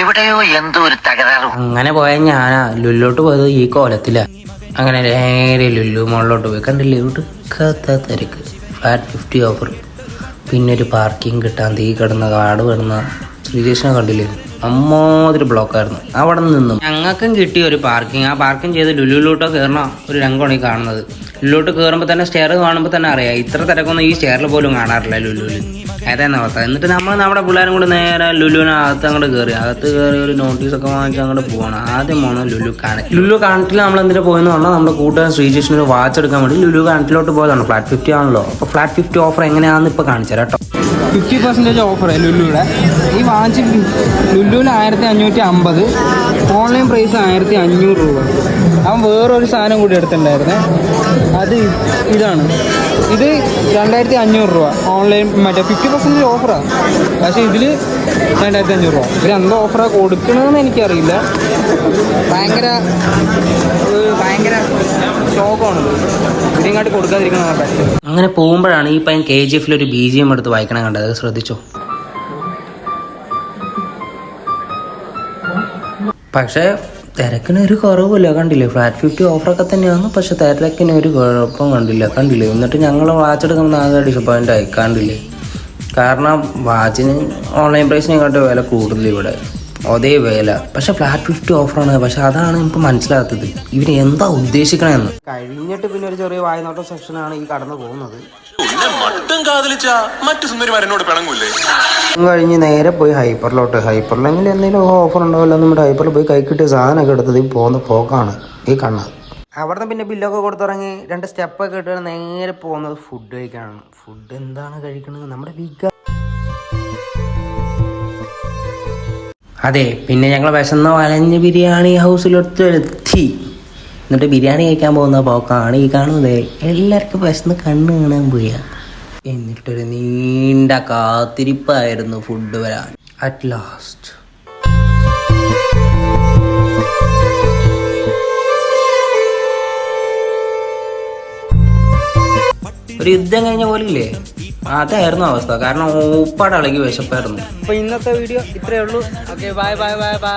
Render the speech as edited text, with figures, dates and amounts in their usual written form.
എവിടെയോ എന്തോ ഒരു തകരാറ്. അങ്ങനെ പോയ ഞാനാ ലുല്ലോട്ട് പോയത് ഈ കോലത്തില. അങ്ങനെ നേരെ ലുല്ലു മുകളിലോട്ട് പോയി. കണ്ടില്ലേ ഒടുക്കാത്ത തിരക്ക്, ഫ്ലാറ്റ് 50 ഓഫർ. പിന്നെ ഒരു പാർക്കിംഗ് കിട്ടാൻ തീ കിടന്ന കാട് കിടന്ന ശ്രീകൃഷ്ണ കണ്ടില്ലേ, അമ്മാതിരി ബ്ലോക്കായിരുന്നു. അവിടെ നിന്നും ഞങ്ങൾക്കും കിട്ടിയ ഒരു പാർക്കിംഗ്. ആ പാർക്കിംഗ് ചെയ്ത് ലുലുലോട്ടോ കയറണ ഒരു രംഗമാണ് ഈ കാണുന്നത്. ലുലുലോട്ട് കയറുമ്പോൾ തന്നെ സ്റ്റെയർ കാണുമ്പോൾ തന്നെ അറിയാം, ഇത്ര തിരക്കൊന്നും ഈ സ്റ്റെയറിൽ പോലും കാണാറില്ല ലുലുവിൽ. ഏതായിരുന്നു അവസ്ഥ. എന്നിട്ട് നമ്മൾ നമ്മുടെ പിള്ളേരും കൂടെ നേരെ ലുലുവിനകത്ത് അങ്ങോട്ട് കയറി. അകത്ത് കയറി ഒരു നോട്ടീസൊക്കെ വാങ്ങിച്ച് അങ്ങോട്ട് പോകണം. ആദ്യം പോകണം ലുലു കാനറ്റ്. ലുലു കാനറ്റിൽ നമ്മൾ എന്തിനാ പോയെന്ന് പറഞ്ഞാൽ നമ്മുടെ കൂട്ടുകാരൻ ശ്രീകൃഷ്ണന് വാച്ച് എടുക്കാൻ വേണ്ടി ലുലു കാനറ്റിലോട്ട് പോയതാണ്. ഫ്ലാറ്റ് 50 ആണല്ലോ. അപ്പോൾ ഫ്ലാറ്റ് 50 ഓഫർ എങ്ങനെയാണെന്ന് ഇപ്പോൾ കാണിച്ചു തരാം കേട്ടോ. 50% ഓഫർ ലുലുവിടെ. ഈ വാച്ച് ലുലുവിൽ 1550, ഓൺലൈൻ പ്രൈസ് 1500 രൂപ. അവൻ വേറൊരു സാധനം കൂടി എടുത്തിട്ടുണ്ടായിരുന്നേ, അത് ഇതാണ്. ഇത് 2500 രൂപ ഓൺലൈൻ. മറ്റേ 50% ഓഫറാണ്, പക്ഷേ ഇതിൽ 2500 രൂപ. ഇവരെന്തോ ഓഫറാണ് കൊടുക്കണമെന്ന് എനിക്കറിയില്ല. ഭയങ്കര ഷോക്കാണ്. ഇതിങ്ങോട്ട് കൊടുക്കാതിരിക്കണം. അങ്ങനെ പോകുമ്പോഴാണ് ഈ പയ്യൻ KGF ഒരു BGM എടുത്ത് വായിക്കണം കണ്ടത്. അത് ശ്രദ്ധിച്ചോ. പക്ഷേ തിരക്കിന് ഒരു കുറവില്ല. കണ്ടില്ലേ, ഫ്ലാറ്റ് 50 ഓഫറൊക്കെ തന്നെയാണ്. പക്ഷെ തിരക്കിന് ഒരു കുഴപ്പം കണ്ടില്ലേ. എന്നിട്ട് ഞങ്ങൾ വാച്ച് എടുക്കുമ്പോൾ ആകെ ഡിസപ്പോയിൻ്റ് ആയി. കണ്ടില്ലേ, കാരണം വാച്ചിന് ഓൺലൈൻ പ്രൈസിനെക്കാട്ട് വില കൂടുതൽ ഇവിടെ, അതേ വില. പക്ഷെ ഫ്ലാറ്റ് 50 ഓഫറാണ്. പക്ഷെ അതാണ് എനിക്ക് മനസ്സിലാകാത്തത്, ഇവർ എന്താ ഉദ്ദേശിക്കണമെന്ന്. കഴിഞ്ഞിട്ട് പിന്നെ ഒരു ചെറിയ വായനോട്ട സെക്ഷനാണ് ഈ കടന്നു പോകുന്നത്. കഴിഞ്ഞ് നേരെ പോയി ഹൈപ്പറിലോട്ട്. ഹൈപ്പറിലെങ്കിൽ എന്തെങ്കിലും ഓഫർ ഉണ്ടാവില്ല. നമ്മുടെ ഹൈപ്പറിൽ പോയി കൈ കിട്ടിയ സാധനമൊക്കെ എടുത്തത് പോകുന്ന പോക്കാണ് ഈ കണ്ണ. അവിടുന്ന് പിന്നെ ബില്ലൊക്കെ കൊടുത്തിറങ്ങി 2 സ്റ്റെപ്പൊക്കെ ഇട്ട് നേരെ പോകുന്നത് ഫുഡ് കഴിക്കാനാണ്. ഫുഡ് എന്താണ് കഴിക്കുന്നത്, നമ്മുടെ വിക. അതെ, പിന്നെ ഞങ്ങൾ വിശന്ന വലഞ്ഞ് ബിരിയാണി ഹൗസിലെത്തി. എന്നിട്ട് ബിരിയാണി കഴിക്കാൻ പോകുന്ന പോക്കാണ് ഈ കാണുന്നത്. എല്ലാവർക്കും വിശന്ന് കണ്ണ് കാണാൻ പോയ. എന്നിട്ടൊരു നീണ്ട കാത്തിരിപ്പായിരുന്നു ഫുഡ് വരാൻ. അറ്റ് ലാസ്റ്റ് ഒരു യുദ്ധം കഴിഞ്ഞ പോലെ ഇല്ലേ, അതായിരുന്നു അവസ്ഥ. കാരണം ഉപ്പാട് ഇളകി വിശപ്പായിരുന്നു. അപ്പോൾ ഇന്നത്തെ വീഡിയോ ഇത്രയേ ഉള്ളൂ. Okay, bye bye bye bye.